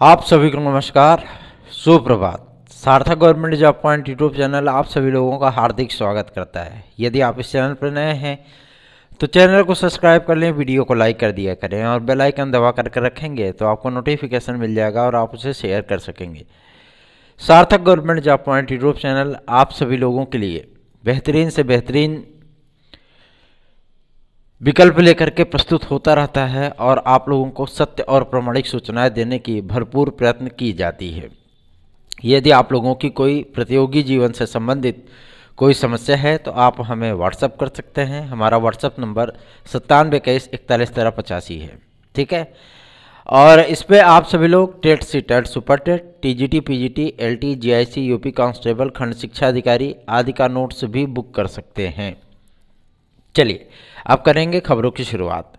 आप सभी को नमस्कार, सुप्रभात। सार्थक government job point YouTube channel आप सभी लोगों का हार्दिक स्वागत करता है। यदि आप इस चैनल पर नए हैं तो चैनल को सब्सक्राइब कर लें, वीडियो को लाइक कर दिया करें और बेल आइकन दबा कर रखेंगे तो आपको नोटिफिकेशन मिल जाएगा और आप उसे शेयर कर सकेंगे। सार्थक government job point YouTube channel आप सभी लोगों के लिए बेहतरीन से बेहतरीन विकल्प लेकर के प्रस्तुत होता रहता है और आप लोगों को सत्य और प्रामाणिक सूचनाएं देने की भरपूर प्रयत्न की जाती है। यदि आप लोगों की कोई प्रतियोगी जीवन से संबंधित कोई समस्या है तो आप हमें व्हाट्सअप कर सकते हैं। हमारा व्हाट्सअप नंबर 9721411385 है, ठीक है। और इस पर आप सभी लोग TET C TET super TET TGT PGT LT GIC UP constable खंड शिक्षा अधिकारी आदि का नोट्स भी बुक कर सकते हैं। चलिए अब करेंगे खबरों की शुरुआत।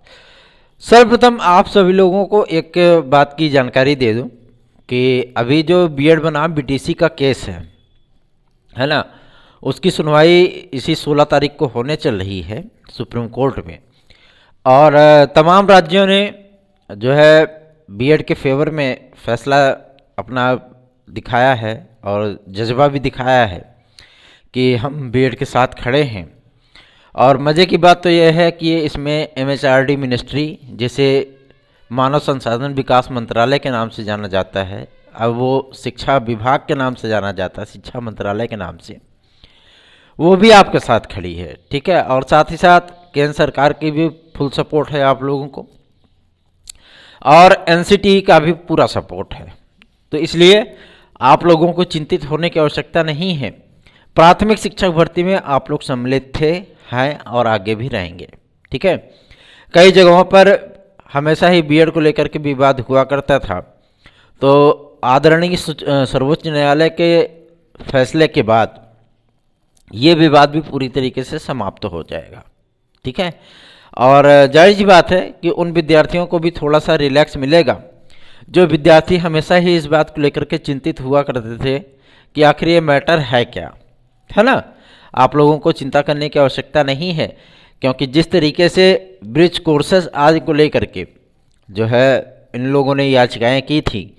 सर्वप्रथम आप सभी लोगों को एक बात की जानकारी दे दूं कि अभी जो बीएड बनाम बीटीसी का केस है ना, उसकी सुनवाई इसी 16 तारीख को होने चल रही है सुप्रीम कोर्ट में। और तमाम राज्यों ने जो है बीएड के फेवर में फैसला अपना दिखाया है और जज्बा भी दिखाया है कि हम बीएड के साथ खड़े हैं। और मज़े की बात तो यह है कि इसमें एमएचआरडी मिनिस्ट्री, जिसे मानव संसाधन विकास मंत्रालय के नाम से जाना जाता है, अब वो शिक्षा विभाग के नाम से जाना जाता है, शिक्षा मंत्रालय के नाम से, वो भी आपके साथ खड़ी है, ठीक है। और साथ ही साथ केंद्र सरकार की भी फुल सपोर्ट है आप लोगों को और एनसीटी का भी पूरा सपोर्ट है। तो इसलिए आप लोगों को चिंतित होने की आवश्यकता नहीं है। प्राथमिक शिक्षक भर्ती में आप लोग सम्मिलित थे, हैं और आगे भी रहेंगे, ठीक है। कई जगहों पर हमेशा ही बीएड को लेकर के विवाद हुआ करता था, तो आदरणीय सर्वोच्च न्यायालय के फैसले के बाद ये विवाद भी पूरी तरीके से समाप्त हो जाएगा, ठीक है। और जाहिर सी बात है कि उन विद्यार्थियों को भी थोड़ा सा रिलैक्स मिलेगा जो विद्यार्थी हमेशा ही इस बात को लेकर के चिंतित हुआ करते थे कि आखिर ये मैटर है क्या, है ना। आप लोगों को चिंता करने की आवश्यकता नहीं है, क्योंकि जिस तरीके से ब्रिज कोर्सेज आदि को लेकर के जो है इन लोगों ने याचिकाएं की थी,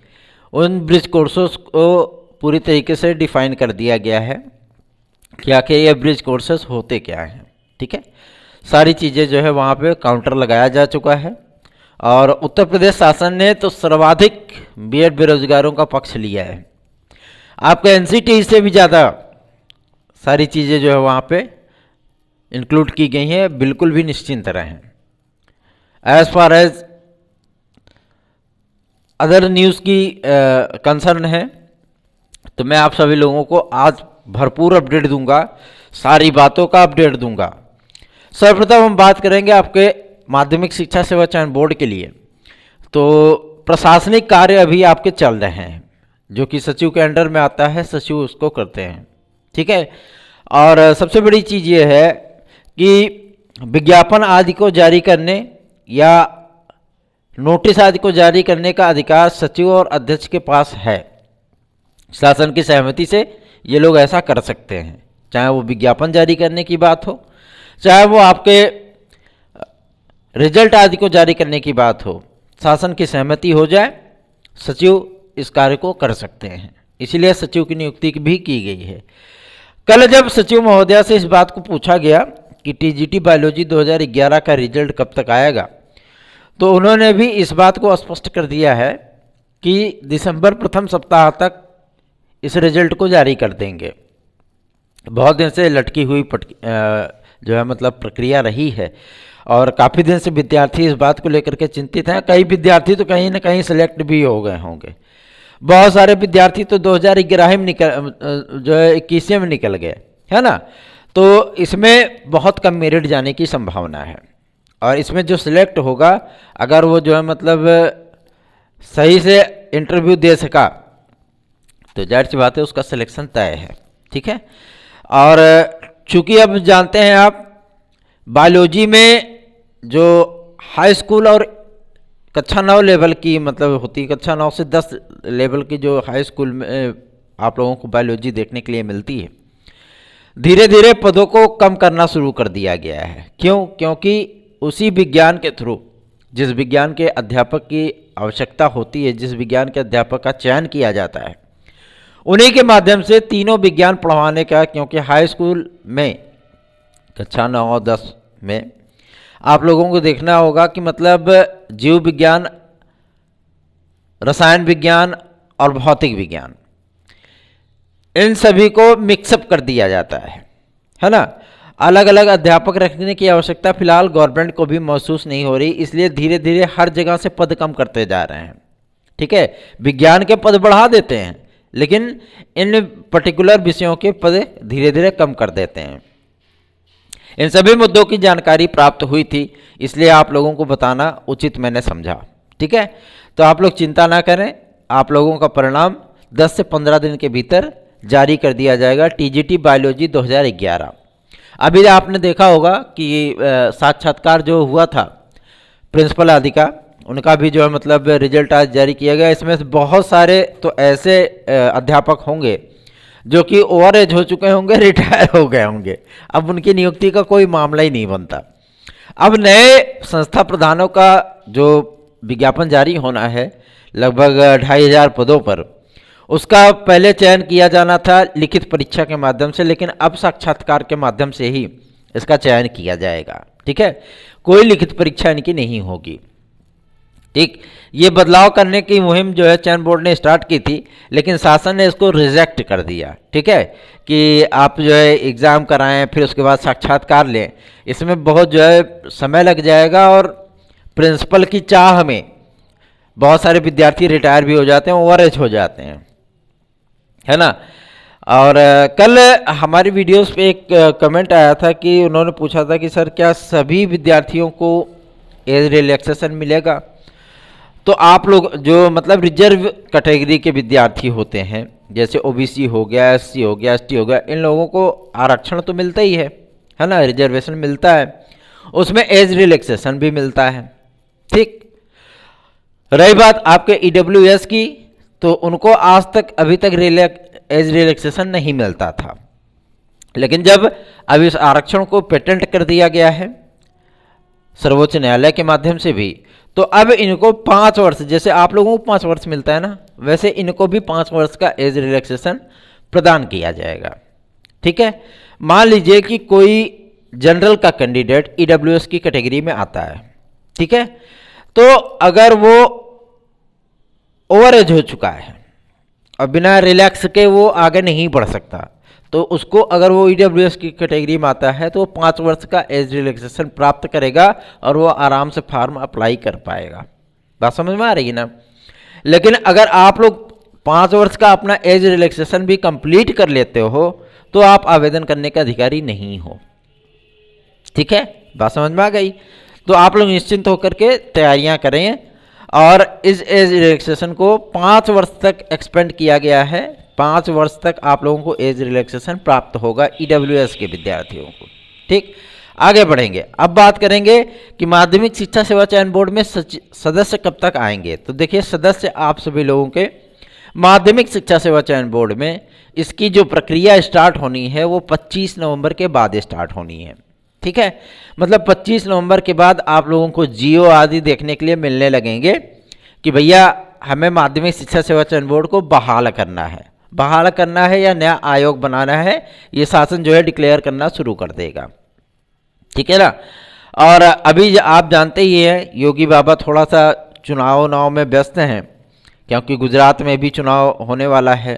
उन ब्रिज कोर्सेज को पूरी तरीके से डिफाइन कर दिया गया है कि आखिर ये ब्रिज कोर्सेज होते क्या हैं, ठीक है। सारी चीज़ें जो है वहाँ पे काउंटर लगाया जा चुका है और उत्तर प्रदेश शासन ने तो सर्वाधिक बीएड बेरोजगारों का पक्ष लिया है। आपका एनसीटी से भी ज़्यादा सारी चीज़ें जो है वहाँ पे इंक्लूड की गई हैं, बिल्कुल भी निश्चिंत रहें। As far as other news की कंसर्न है तो मैं आप सभी लोगों को आज भरपूर अपडेट दूंगा, सारी बातों का अपडेट दूंगा। सर्वप्रथम हम बात करेंगे आपके माध्यमिक शिक्षा सेवा चयन बोर्ड के लिए। तो प्रशासनिक कार्य अभी आपके चल रहे हैं, जो कि सचिव के अंडर में आता है, सचिव उसको करते हैं, ठीक है। और सबसे बड़ी चीज़ ये है कि विज्ञापन आदि को जारी करने या नोटिस आदि को जारी करने का अधिकार सचिव और अध्यक्ष के पास है। शासन की सहमति से ये लोग ऐसा कर सकते हैं, चाहे वो विज्ञापन जारी करने की बात हो, चाहे वो आपके रिजल्ट आदि को जारी करने की बात हो। शासन की सहमति हो जाए, सचिव इस कार्य को कर सकते हैं, इसीलिए सचिव की नियुक्ति भी की गई है। कल जब सचिव महोदया से इस बात को पूछा गया कि टीजीटी बायोलॉजी 2011 का रिजल्ट कब तक आएगा, तो उन्होंने भी इस बात को स्पष्ट कर दिया है कि दिसंबर प्रथम सप्ताह तक इस रिजल्ट को जारी कर देंगे। बहुत दिन से लटकी हुई जो है मतलब प्रक्रिया रही है और काफ़ी दिन से विद्यार्थी इस बात को लेकर के चिंतित हैं। कई विद्यार्थी तो कहीं ना कहीं सेलेक्ट भी हो गए होंगे, बहुत सारे विद्यार्थी तो 2011 में जो है 21 में निकल गए, है ना। तो इसमें बहुत कम मेरिट जाने की संभावना है और इसमें जो सिलेक्ट होगा, अगर वो जो है मतलब सही से इंटरव्यू दे सका तो जाहिर सी बात है उसका सिलेक्शन तय है, ठीक है। और चूँकि अब जानते हैं आप बायोलॉजी में जो हाई स्कूल और कक्षा 9 लेवल की मतलब होती है, कक्षा 9 से 10 लेवल की जो हाई स्कूल में आप लोगों को बायोलॉजी देखने के लिए मिलती है, धीरे धीरे पदों को कम करना शुरू कर दिया गया है। क्यों? क्योंकि उसी विज्ञान के थ्रू जिस विज्ञान के अध्यापक की आवश्यकता होती है, जिस विज्ञान के अध्यापक का चयन किया जाता है, उन्हीं के माध्यम से तीनों विज्ञान पढ़वाने का, क्योंकि हाई स्कूल में कक्षा 9 और 10 में आप लोगों को देखना होगा कि मतलब जीव विज्ञान, रसायन विज्ञान और भौतिक विज्ञान, इन सभी को मिक्सअप कर दिया जाता है ना। अलग अलग अध्यापक रखने की आवश्यकता फिलहाल गवर्नमेंट को भी महसूस नहीं हो रही, इसलिए धीरे धीरे हर जगह से पद कम करते जा रहे हैं। ठीक है, विज्ञान के पद बढ़ा देते हैं, लेकिन इन पर्टिकुलर विषयों के पद धीरे धीरे कम कर देते हैं। इन सभी मुद्दों की जानकारी प्राप्त हुई थी, इसलिए आप लोगों को बताना उचित मैंने समझा। ठीक है, तो आप लोग चिंता ना करें, आप लोगों का परिणाम 10 से 15 दिन के भीतर जारी कर दिया जाएगा। TGT biology 2011। अभी आपने देखा होगा कि साक्षात्कार जो हुआ था प्रिंसिपल आदि का, उनका भी जो है मतलब रिजल्ट आज जारी किया गया। इसमें से बहुत सारे तो ऐसे अध्यापक होंगे जो कि ओवर एज हो चुके होंगे, रिटायर हो गए होंगे, अब उनकी नियुक्ति का कोई मामला ही नहीं बनता। अब नए संस्था प्रधानों का जो विज्ञापन जारी होना है लगभग 2500 पदों पर, उसका पहले चयन किया जाना था लिखित परीक्षा के माध्यम से, लेकिन अब साक्षात्कार के माध्यम से ही इसका चयन किया जाएगा। ठीक है, कोई लिखित परीक्षा इनकी नहीं होगी। ठीक, ये बदलाव करने की मुहिम जो है चयन बोर्ड ने स्टार्ट की थी, लेकिन शासन ने इसको रिजेक्ट कर दिया। ठीक है, कि आप जो है एग्ज़ाम कराएं फिर उसके बाद साक्षात्कार लें, इसमें बहुत जो है समय लग जाएगा और प्रिंसिपल की चाह में बहुत सारे विद्यार्थी रिटायर भी हो जाते हैं, ओवर एज हो जाते हैं, है ना। और कल हमारी वीडियोस पे एक कमेंट आया था कि उन्होंने पूछा था कि सर क्या सभी विद्यार्थियों को एज रिलैक्सेशन मिलेगा। तो आप लोग जो मतलब रिजर्व कैटेगरी के विद्यार्थी होते हैं, जैसे ओबीसी हो गया, एससी हो गया, एसटी हो गया, इन लोगों को आरक्षण तो मिलता ही है ना, रिजर्वेशन मिलता है, उसमें एज रिलैक्सेशन भी मिलता है। ठीक, रही बात आपके ईडब्ल्यूएस की, तो उनको आज तक अभी तक एज रिलैक्सेशन नहीं मिलता था, लेकिन जब अब इस आरक्षण को पेटेंट कर दिया गया है सर्वोच्च न्यायालय के माध्यम से भी, तो अब इनको 5 वर्ष, जैसे आप लोगों को 5 वर्ष मिलता है ना, वैसे इनको भी 5 वर्ष का एज रिलैक्सेशन प्रदान किया जाएगा। ठीक है, मान लीजिए कि कोई जनरल का कैंडिडेट ईडब्ल्यूएस की कैटेगरी में आता है, ठीक है, तो अगर वो ओवर एज हो चुका है और बिना रिलैक्स के वो आगे नहीं बढ़ सकता, तो उसको अगर वो ईडब्ल्यूएस की कैटेगरी में आता है तो वो 5 वर्ष का एज रिलैक्सेशन प्राप्त करेगा और वो आराम से फॉर्म अप्लाई कर पाएगा। बात समझ में आ रही है ना। लेकिन अगर आप लोग 5 वर्ष का अपना एज रिलैक्सेशन भी कंप्लीट कर लेते हो तो आप आवेदन करने के अधिकारी नहीं हो। ठीक है, बात समझ में आ गई। तो आप लोग निश्चिंत होकर के तैयारियां करें और इस एज रिलैक्सेशन को 5 वर्ष तक एक्सपेंड किया गया है। 5 वर्ष तक आप लोगों को एज रिलैक्सेशन प्राप्त होगा ईडब्ल्यूएस के विद्यार्थियों को। ठीक, आगे बढ़ेंगे। अब बात करेंगे कि माध्यमिक शिक्षा सेवा चयन बोर्ड में सदस्य कब तक आएंगे। तो देखिए, सदस्य आप सभी लोगों के माध्यमिक शिक्षा सेवा चयन बोर्ड में इसकी जो प्रक्रिया स्टार्ट होनी है वो 25 नवंबर के बाद स्टार्ट होनी है। ठीक है, मतलब 25 नवंबर के बाद आप लोगों को जियो आदि देखने के लिए मिलने लगेंगे कि भैया हमें माध्यमिक शिक्षा सेवा चयन बोर्ड को बहाल करना है या नया आयोग बनाना है, ये शासन जो है डिक्लेयर करना शुरू कर देगा। ठीक है ना। और अभी आप जानते ही हैं योगी बाबा थोड़ा सा चुनाव में व्यस्त हैं, क्योंकि गुजरात में भी चुनाव होने वाला है,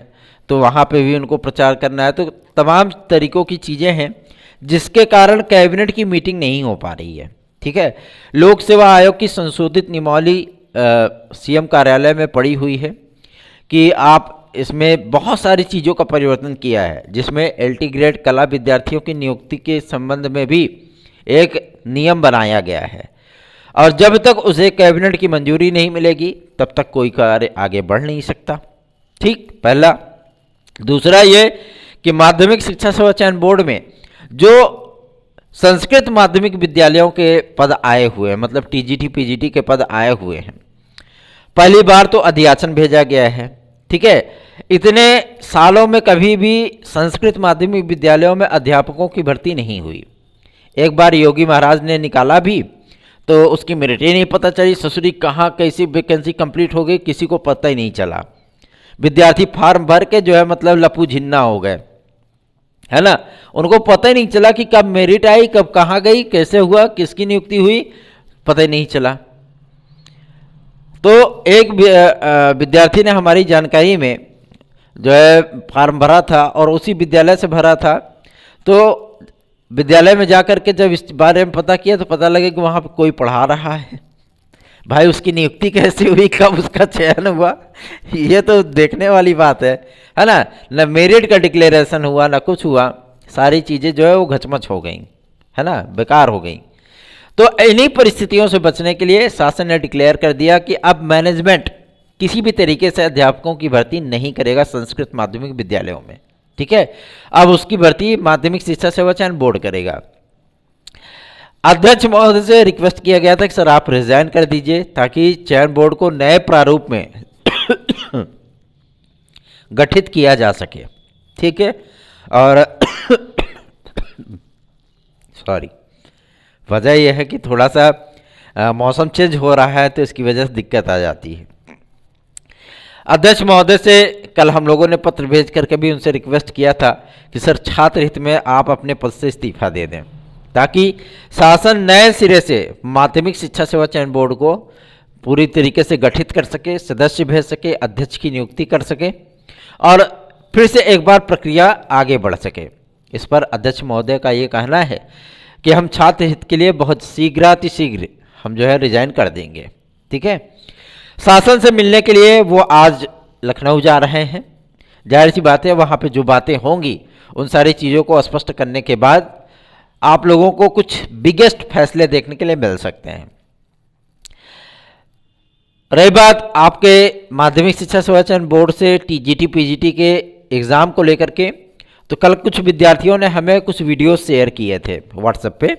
तो वहाँ पे भी उनको प्रचार करना है। तो तमाम तरीक़ों की चीज़ें हैं जिसके कारण कैबिनेट की मीटिंग नहीं हो पा रही है। ठीक है, लोक सेवा आयोग की संशोधित नियमावली सीएम कार्यालय में पड़ी हुई है कि आप इसमें बहुत सारी चीज़ों का परिवर्तन किया है, जिसमें एलटी ग्रेड कला विद्यार्थियों की नियुक्ति के संबंध में भी एक नियम बनाया गया है और जब तक उसे कैबिनेट की मंजूरी नहीं मिलेगी तब तक कोई कार्य आगे बढ़ नहीं सकता। ठीक, पहला। दूसरा ये कि माध्यमिक शिक्षा सेवा चयन बोर्ड में जो संस्कृत माध्यमिक विद्यालयों के पद आए हुए हैं, मतलब टीजीटी पीजीटी के पद आए हुए हैं, पहली बार तो अधियाचन भेजा गया है। ठीक है, इतने सालों में कभी भी संस्कृत माध्यमिक विद्यालयों में अध्यापकों की भर्ती नहीं हुई। एक बार योगी महाराज ने निकाला भी तो उसकी मेरिट ही नहीं पता चली, ससुरी कहाँ कैसी वैकेंसी कंप्लीट हो गई किसी को पता ही नहीं चला। विद्यार्थी फार्म भर के जो है मतलब लपू झिन्ना हो गए, है ना, उनको पता ही नहीं चला कि कब मेरिट आई, कब कहाँ गई, कैसे हुआ, किसकी नियुक्ति हुई, पता ही नहीं चला। तो एक विद्यार्थी ने हमारी जानकारी में जो है फार्म भरा था और उसी विद्यालय से भरा था। तो विद्यालय में जाकर के जब इस बारे में पता किया तो पता लगा कि वहाँ पर कोई पढ़ा रहा है। भाई उसकी नियुक्ति कैसे हुई, कब उसका चयन हुआ, ये तो देखने वाली बात है ना। न मेरिट का डिक्लेरेशन हुआ न कुछ हुआ, सारी चीज़ें जो है वो घचमच हो गई, है ना, बेकार हो गई। तो इन्हीं परिस्थितियों से बचने के लिए शासन ने डिक्लेयर कर दिया कि अब मैनेजमेंट किसी भी तरीके से अध्यापकों की भर्ती नहीं करेगा संस्कृत माध्यमिक विद्यालयों में, ठीक है। अब उसकी भर्ती माध्यमिक शिक्षा सेवा चयन बोर्ड करेगा। अध्यक्ष महोदय से रिक्वेस्ट किया गया था कि सर आप रिजाइन कर दीजिए ताकि चयन बोर्ड को नए प्रारूप में गठित किया जा सके, ठीक है। और सॉरी, वजह यह है कि थोड़ा सा मौसम चेंज हो रहा है तो इसकी वजह से दिक्कत आ जाती है। अध्यक्ष महोदय से कल हम लोगों ने पत्र भेज करके भी उनसे रिक्वेस्ट किया था कि सर छात्र हित में आप अपने पद से इस्तीफा दे दें ताकि शासन नए सिरे से माध्यमिक शिक्षा सेवा चयन बोर्ड को पूरी तरीके से गठित कर सके, सदस्य भेज सके, अध्यक्ष की नियुक्ति कर सके और फिर से एक बार प्रक्रिया आगे बढ़ सके। इस पर अध्यक्ष महोदय का ये कहना है कि हम छात्र हित के लिए बहुत शीघ्र हम जो है रिजाइन कर देंगे, ठीक है। शासन से मिलने के लिए वो आज लखनऊ जा रहे हैं। जाहिर सी बात है वहाँ पे जो बातें होंगी उन सारी चीज़ों को स्पष्ट करने के बाद आप लोगों को कुछ बिगेस्ट फैसले देखने के लिए मिल सकते हैं। रही बात आपके माध्यमिक शिक्षा सेवा चयन बोर्ड से टीजीटी पीजीटी के एग्ज़ाम को लेकर के, तो कल कुछ विद्यार्थियों ने हमें कुछ वीडियो शेयर किए थे व्हाट्सएप पे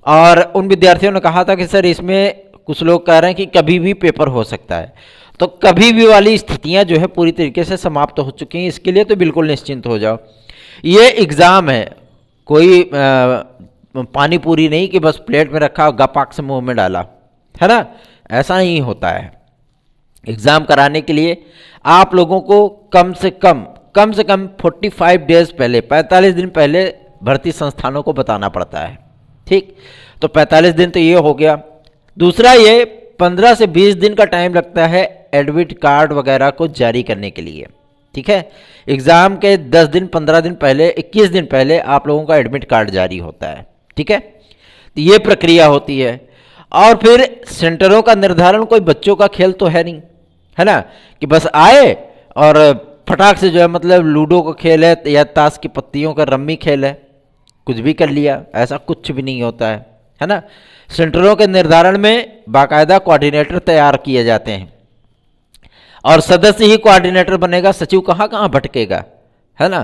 और उन विद्यार्थियों ने कहा था कि सर इसमें कुछ लोग कह रहे हैं कि कभी भी पेपर हो सकता है। तो कभी भी वाली स्थितियां जो है पूरी तरीके से समाप्त हो चुकी हैं, इसके लिए तो बिल्कुल निश्चिंत हो जाओ। ये एग्ज़ाम है, कोई पानी पूरी नहीं कि बस प्लेट में रखा और गपाक से मुंह में डाला, है ना, ऐसा नहीं होता है। एग्ज़ाम कराने के लिए आप लोगों को कम से कम 45 डेज पहले, 45 दिन पहले भर्ती संस्थानों को बताना पड़ता है, ठीक। तो 45 दिन तो ये हो गया। दूसरा ये 15 से 20 दिन का टाइम लगता है एडमिट कार्ड वगैरह को जारी करने के लिए, ठीक है। एग्ज़ाम के 10 दिन 15 दिन पहले, 21 दिन पहले आप लोगों का एडमिट कार्ड जारी होता है, ठीक है। तो ये प्रक्रिया होती है और फिर सेंटरों का निर्धारण कोई बच्चों का खेल तो है नहीं, है ना, कि बस आए और फटाक से जो है मतलब लूडो का खेल है या ताश की पत्तियों का रम्मी खेल है, कुछ भी कर लिया, ऐसा कुछ भी नहीं होता है ना। सेंटरों के निर्धारण में बाकायदा कोऑर्डिनेटर तैयार किए जाते हैं और सदस्य ही कोऑर्डिनेटर बनेगा, सचिव कहाँ कहाँ भटकेगा, है ना।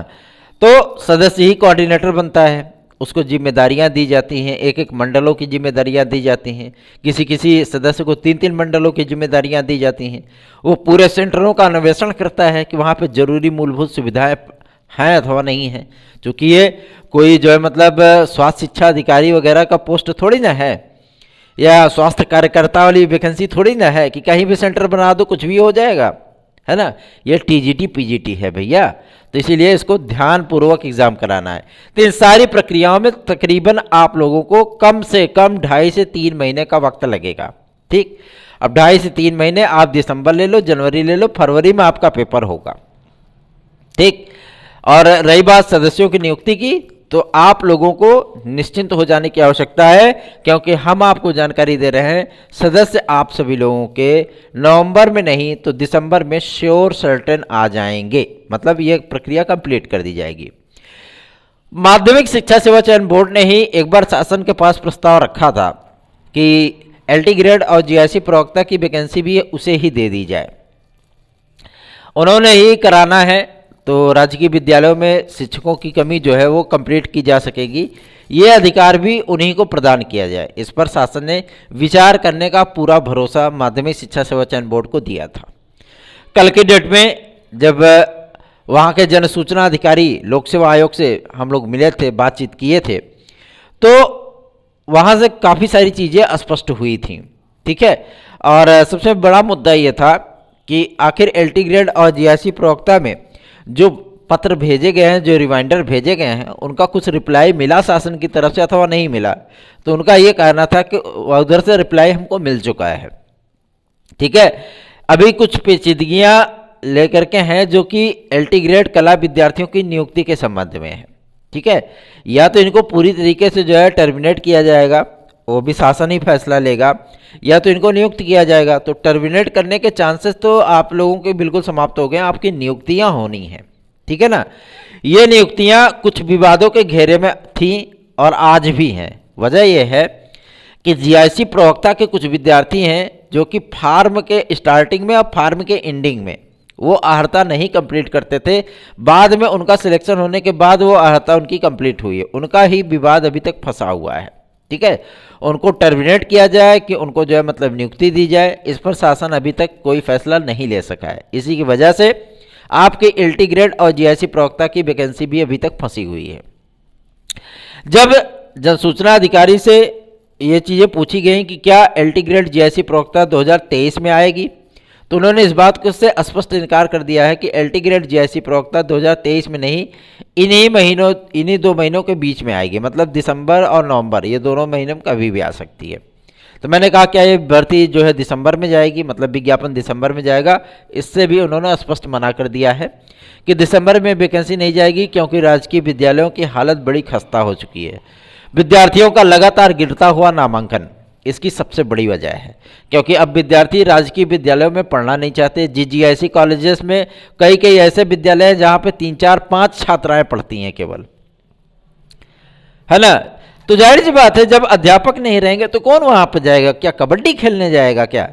तो सदस्य ही कोऑर्डिनेटर बनता है, उसको जिम्मेदारियां दी जाती हैं, एक एक मंडलों की जिम्मेदारियां दी जाती हैं, किसी किसी सदस्य को 3-3 मंडलों की जिम्मेदारियां दी जाती हैं। वो पूरे सेंटरों का अन्वेषण करता है कि वहाँ पे जरूरी मूलभूत सुविधाएं हैं अथवा नहीं हैं, क्योंकि ये कोई जो है मतलब स्वास्थ्य शिक्षा अधिकारी वगैरह का पोस्ट थोड़ी ना है या स्वास्थ्य कार्यकर्ता वाली वैकेंसी थोड़ी ना है कि कहीं भी सेंटर बना दो कुछ भी हो जाएगा, है ना। ये टीजीटी पीजीटी है भैया, तो इसीलिए इसको ध्यानपूर्वक एग्जाम कराना है। तो इन सारी प्रक्रियाओं में तकरीबन आप लोगों को कम से कम 2.5 से 3 महीने का वक्त लगेगा, ठीक। अब 2.5 से 3 महीने आप दिसंबर ले लो, जनवरी ले लो, फरवरी में आपका पेपर होगा, ठीक। और रही बात सदस्यों की नियुक्ति की, तो आप लोगों को निश्चिंत हो जाने की आवश्यकता है, क्योंकि हम आपको जानकारी दे रहे हैं सदस्य आप सभी लोगों के नवंबर में नहीं तो दिसंबर में श्योर सर्टेन आ जाएंगे, मतलब ये प्रक्रिया कंप्लीट कर दी जाएगी। माध्यमिक शिक्षा सेवा चयन बोर्ड ने ही एक बार शासन के पास प्रस्ताव रखा था कि एलटी ग्रेड और जीआईसी प्रवक्ता की वैकेंसी भी उसे ही दे दी जाए, उन्होंने ही कराना है, तो राजकीय विद्यालयों में शिक्षकों की कमी जो है वो कंप्लीट की जा सकेगी, ये अधिकार भी उन्हीं को प्रदान किया जाए। इस पर शासन ने विचार करने का पूरा भरोसा माध्यमिक शिक्षा सेवा चयन बोर्ड को दिया था। कल की डेट में जब वहाँ के जन सूचना अधिकारी लोक सेवा आयोग से हम लोग मिले थे, बातचीत किए थे, तो वहाँ से काफ़ी सारी चीज़ें स्पष्ट हुई थी। ठीक है, और सबसे बड़ा मुद्दा ये था कि आखिर एलटी ग्रेड और जीआईसी प्रवक्ता में जो पत्र भेजे गए हैं, जो रिमाइंडर भेजे गए हैं, उनका कुछ रिप्लाई मिला शासन की तरफ से अथवा नहीं मिला। तो उनका ये कहना था कि उधर से रिप्लाई हमको मिल चुका है। ठीक है, अभी कुछ पेचीदगियाँ लेकर के हैं जो कि एलटी ग्रेड कला विद्यार्थियों की नियुक्ति के संबंध में है। ठीक है, या तो इनको पूरी तरीके से जो है टर्मिनेट किया जाएगा, वो भी शासन ही फैसला लेगा, या तो इनको नियुक्त किया जाएगा। तो टर्मिनेट करने के चांसेस तो आप लोगों के बिल्कुल समाप्त हो गए, आपकी नियुक्तियां होनी हैं। ठीक है ना, ये नियुक्तियां कुछ विवादों के घेरे में थी और आज भी हैं। वजह यह है कि जीआईसी प्रवक्ता के कुछ विद्यार्थी हैं जो कि फार्म के स्टार्टिंग में और फार्म के एंडिंग में वो अर्हता नहीं कंप्लीट करते थे। बाद में उनका सिलेक्शन होने के बाद वो अर्हता उनकी कंप्लीट हुई है, उनका ही विवाद अभी तक फंसा हुआ है। ठीक है, उनको टर्मिनेट किया जाए कि उनको जो है मतलब नियुक्ति दी जाए, इस पर शासन अभी तक कोई फैसला नहीं ले सका है। इसी की वजह से आपके एलटी ग्रेड और जीआईसी प्रवक्ता की वैकेंसी भी अभी तक फंसी हुई है। जब जनसूचना अधिकारी से ये चीज़ें पूछी गई कि क्या एलटी ग्रेड जीआईसी प्रवक्ता 2023 में आएगी, तो उन्होंने इस बात को से स्पष्ट इनकार कर दिया है कि एलटी ग्रेड जीआईसी प्रवक्ता 2023 में नहीं, इन्हीं 2 महीनों के बीच में आएगी। मतलब दिसंबर और नवंबर, ये दोनों महीने में कभी भी आ सकती है। तो मैंने कहा क्या ये भर्ती जो है दिसंबर में जाएगी, मतलब विज्ञापन दिसंबर में जाएगा? इससे भी उन्होंने स्पष्ट मना कर दिया है कि दिसंबर में वैकेंसी नहीं जाएगी, क्योंकि राजकीय विद्यालयों की हालत बड़ी खस्ता हो चुकी है। विद्यार्थियों का लगातार गिरता हुआ नामांकन इसकी सबसे बड़ी वजह है, क्योंकि अब विद्यार्थी राजकीय विद्यालयों में पढ़ना नहीं चाहते। जीजीआईसी कॉलेजेस में कई ऐसे विद्यालय हैं जहाँ पे 3, 4, 5 छात्राएं पढ़ती हैं केवल, है ना। तो जाहिर सी बात है, जब अध्यापक नहीं रहेंगे तो कौन वहाँ पर जाएगा? क्या कबड्डी खेलने जाएगा क्या?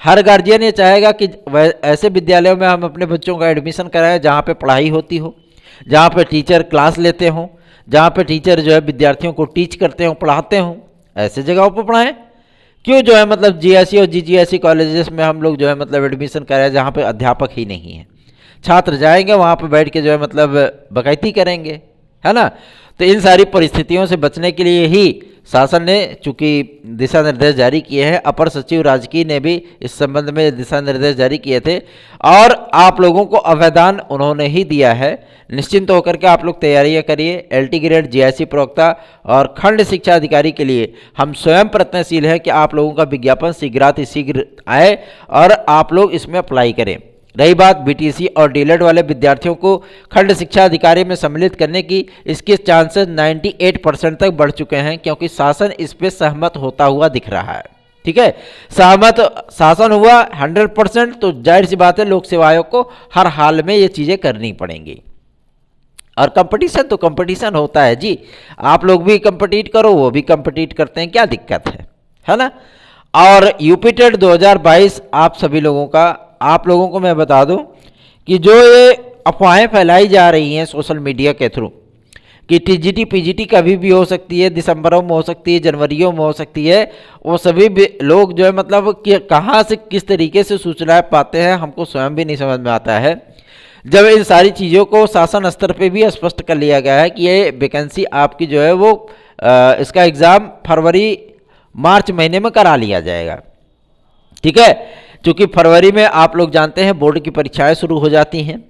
हर गार्जियन ये चाहेगा कि ऐसे विद्यालयों में हम अपने बच्चों का एडमिशन कराएं जहाँ पे पढ़ाई होती हो, जहाँ पे टीचर क्लास लेते हों, जहाँ पे टीचर जो है विद्यार्थियों को टीच करते हों, पढ़ाते हों। ऐसे जगहों पर पढ़ाएं। क्यों जो है मतलब जीआईसी और जीजीआईसी कॉलेजेस में हम लोग जो है मतलब एडमिशन कराएं जहाँ पे अध्यापक ही नहीं है? छात्र जाएंगे वहाँ पे बैठ के जो है मतलब बकैती करेंगे, है ना। तो इन सारी परिस्थितियों से बचने के लिए ही शासन ने चूंकि दिशा निर्देश जारी किए हैं, अपर सचिव राजकीय ने भी इस संबंध में दिशा निर्देश जारी किए थे और आप लोगों को अवैधान उन्होंने ही दिया है। निश्चिंत होकर के आप लोग तैयारियां करिए। एलटी ग्रेड जीआईसी प्रवक्ता और खंड शिक्षा अधिकारी के लिए हम स्वयं प्रयत्नशील हैं कि आप लोगों का विज्ञापन शीघ्रातिशीघ्र आए और आप लोग इसमें अप्लाई करें। रही बात बीटीसी और डीएलएड वाले विद्यार्थियों को खंड शिक्षा अधिकारी में सम्मिलित करने की, इसके चांसेस 98% तक बढ़ चुके हैं, क्योंकि शासन इस पे सहमत होता हुआ दिख रहा है। ठीक है, सहमत शासन हुआ 100%, तो जाहिर सी बात है लोक सेवा आयोग को हर हाल में ये चीज़ें करनी पड़ेंगी। और कंपटीशन तो कंपटीशन होता है जी, आप लोग भी कंपटीट करो, वो भी कंपटीट करते हैं, क्या दिक्कत है ना। और यूपी टेट 2022 आप सभी लोगों का, आप लोगों को मैं बता दूं कि जो ये अफवाहें फैलाई जा रही हैं सोशल मीडिया के थ्रू कि टीजीटी पीजीटी कभी भी हो सकती है, दिसंबरों में हो सकती है, जनवरियों में हो सकती है, वो सभी लोग जो है मतलब कि कहाँ से किस तरीके से सूचनाएं पाते हैं हमको स्वयं भी नहीं समझ में आता है। जब इन सारी चीज़ों को शासन स्तर पे भी स्पष्ट कर लिया गया है कि ये वैकेंसी आपकी जो है वो इसका एग्ज़ाम फरवरी मार्च महीने में करा लिया जाएगा। ठीक है, क्योंकि फरवरी में आप लोग जानते हैं बोर्ड की परीक्षाएं शुरू हो जाती हैं।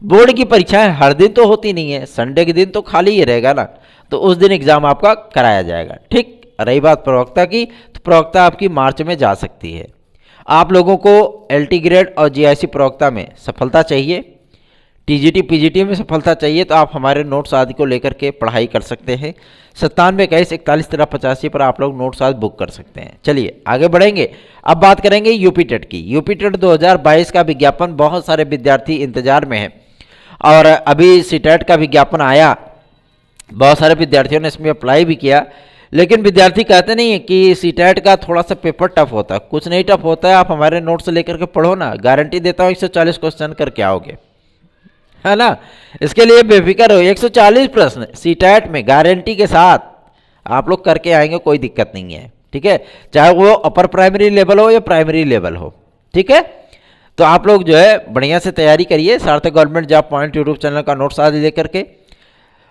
बोर्ड की परीक्षाएं हर दिन तो होती नहीं है, संडे के दिन तो खाली ही रहेगा ना, तो उस दिन एग्ज़ाम आपका कराया जाएगा। ठीक, रही बात प्रवक्ता की, तो प्रवक्ता आपकी मार्च में जा सकती है। आप लोगों को एलटी ग्रेड और जीआईसी प्रवक्ता में सफलता चाहिए, टीजीटी पीजीटी में सफलता चाहिए, तो आप हमारे नोट्स आदि को लेकर के पढ़ाई कर सकते हैं। 9721411385 पर आप लोग नोट्स आदि बुक कर सकते हैं। चलिए आगे बढ़ेंगे, अब बात करेंगे यूपी टेट की। यूपी टेट 2022 का विज्ञापन बहुत सारे विद्यार्थी इंतजार में हैं और अभी सीटेट का विज्ञापन आया, बहुत सारे विद्यार्थियों ने इसमें अप्लाई भी किया, लेकिन विद्यार्थी कहते नहीं है कि सीटेट का थोड़ा सा पेपर टफ होता है। कुछ नहीं टफ होता है, आप हमारे नोट्स लेकर के पढ़ो ना, गारंटी देता हूँ 140 क्वेश्चन करके आओगे, है ना। इसके लिए बेफिक्र हो, 140 प्रश्न सीटेट में गारंटी के साथ आप लोग करके आएंगे, कोई दिक्कत नहीं है। ठीक है, चाहे वो अपर प्राइमरी लेवल हो या प्राइमरी लेवल हो। ठीक है, तो आप लोग जो है बढ़िया से तैयारी करिए सार्थक government job point YouTube channel का नोट्स आदि लेकर के।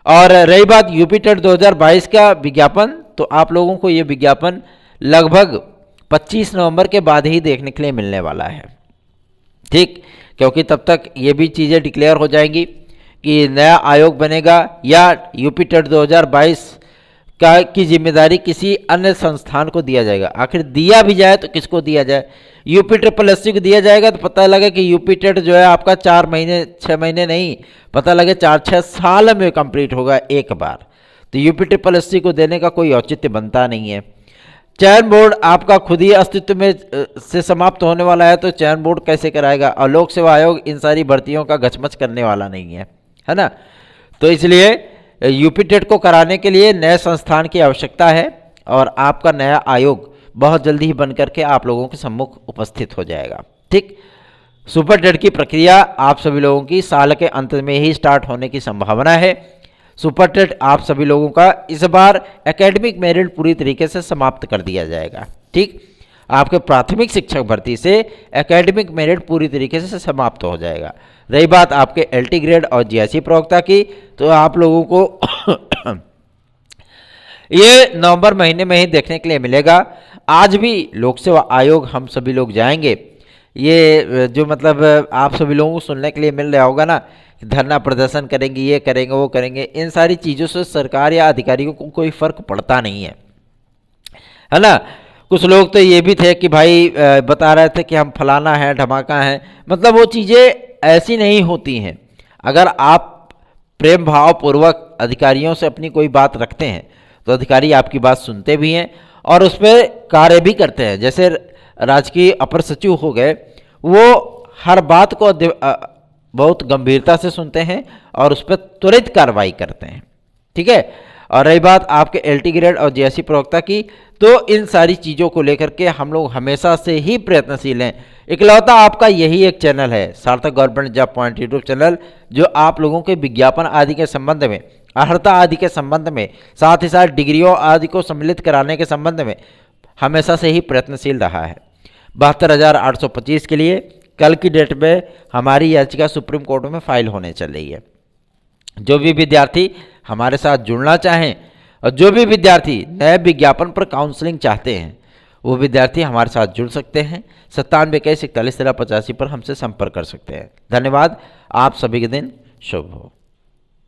और रही बात यूपी टेट 2022 का विज्ञापन, तो आप लोगों को ये विज्ञापन लगभग 25 नवंबर के बाद ही देखने के लिए मिलने वाला है, ठीक, क्योंकि तब तक ये भी चीज़ें डिक्लेयर हो जाएंगी कि नया आयोग बनेगा या यूपी टेट 2022 का की जिम्मेदारी किसी अन्य संस्थान को दिया जाएगा। आखिर दिया भी जाए तो किसको दिया जाए? यूपी SSC को दिया जाएगा तो पता लगे कि यूपी टेट जो है आपका 4 महीने 6 महीने नहीं, पता लगे 4-6 साल में कंप्लीट होगा एक बार, तो यूपी SSC को देने का कोई औचित्य बनता नहीं है। चयन बोर्ड आपका खुद ही अस्तित्व में से समाप्त होने वाला है, तो चयन बोर्ड कैसे कराएगा? और लोक सेवा आयोग इन सारी भर्तियों का गचमच करने वाला नहीं है ना। तो इसलिए यूपी टेट को कराने के लिए नए संस्थान की आवश्यकता है और आपका नया आयोग बहुत जल्दी ही बन करके आप लोगों के सम्मुख उपस्थित हो जाएगा, ठीक। सुपर टेट की प्रक्रिया आप सभी लोगों की साल के अंत में ही स्टार्ट होने की संभावना है। सुपर टेट आप सभी लोगों का इस बार एकेडमिक मेरिट पूरी तरीके से समाप्त कर दिया जाएगा, ठीक। आपके प्राथमिक शिक्षक भर्ती से एकेडमिक मेरिट पूरी तरीके से समाप्त हो जाएगा। रही बात आपके LT ग्रेड और GIC प्रवक्ता की, तो आप लोगों को ये नवंबर महीने में ही देखने के लिए मिलेगा। आज भी लोक सेवा आयोग हम सभी लोग जाएंगे, ये जो मतलब आप सभी लोगों को सुनने के लिए मिल रहा होगा ना, धरना प्रदर्शन करेंगे, ये करेंगे वो करेंगे, इन सारी चीज़ों से सरकार या अधिकारियों को कोई फर्क पड़ता नहीं है ना। कुछ लोग तो ये भी थे कि भाई बता रहे थे कि हम फलाना है धमाका है, मतलब वो चीज़ें ऐसी नहीं होती हैं। अगर आप प्रेम भाव पूर्वक अधिकारियों से अपनी कोई बात रखते हैं तो अधिकारी आपकी बात सुनते भी हैं और उस पर कार्य भी करते हैं। जैसे राजकीय अपर सचिव हो गए, वो हर बात को बहुत गंभीरता से सुनते हैं और उस पर त्वरित कार्रवाई करते हैं, ठीक है। और रही बात आपके LT ग्रेड और GIC प्रवक्ता की, तो इन सारी चीज़ों को लेकर के हम लोग हमेशा से ही प्रयत्नशील हैं। इकलौता आपका यही एक चैनल है, सार्थक government job point YouTube channel, जो आप लोगों के विज्ञापन आदि के संबंध में, अर्हता आदि के संबंध में, साथ ही साथ डिग्रियों आदि को सम्मिलित कराने के संबंध में हमेशा से ही प्रयत्नशील रहा है। 72,825 के लिए कल की डेट में हमारी याचिका सुप्रीम कोर्ट में फाइल होने चल रही है। जो भी विद्यार्थी हमारे साथ जुड़ना चाहें और जो भी विद्यार्थी नए विज्ञापन पर काउंसलिंग चाहते हैं, वो विद्यार्थी हमारे साथ जुड़ सकते हैं। 9721411385 पर हमसे संपर्क कर सकते हैं। धन्यवाद। आप सभी के दिन शुभ हो।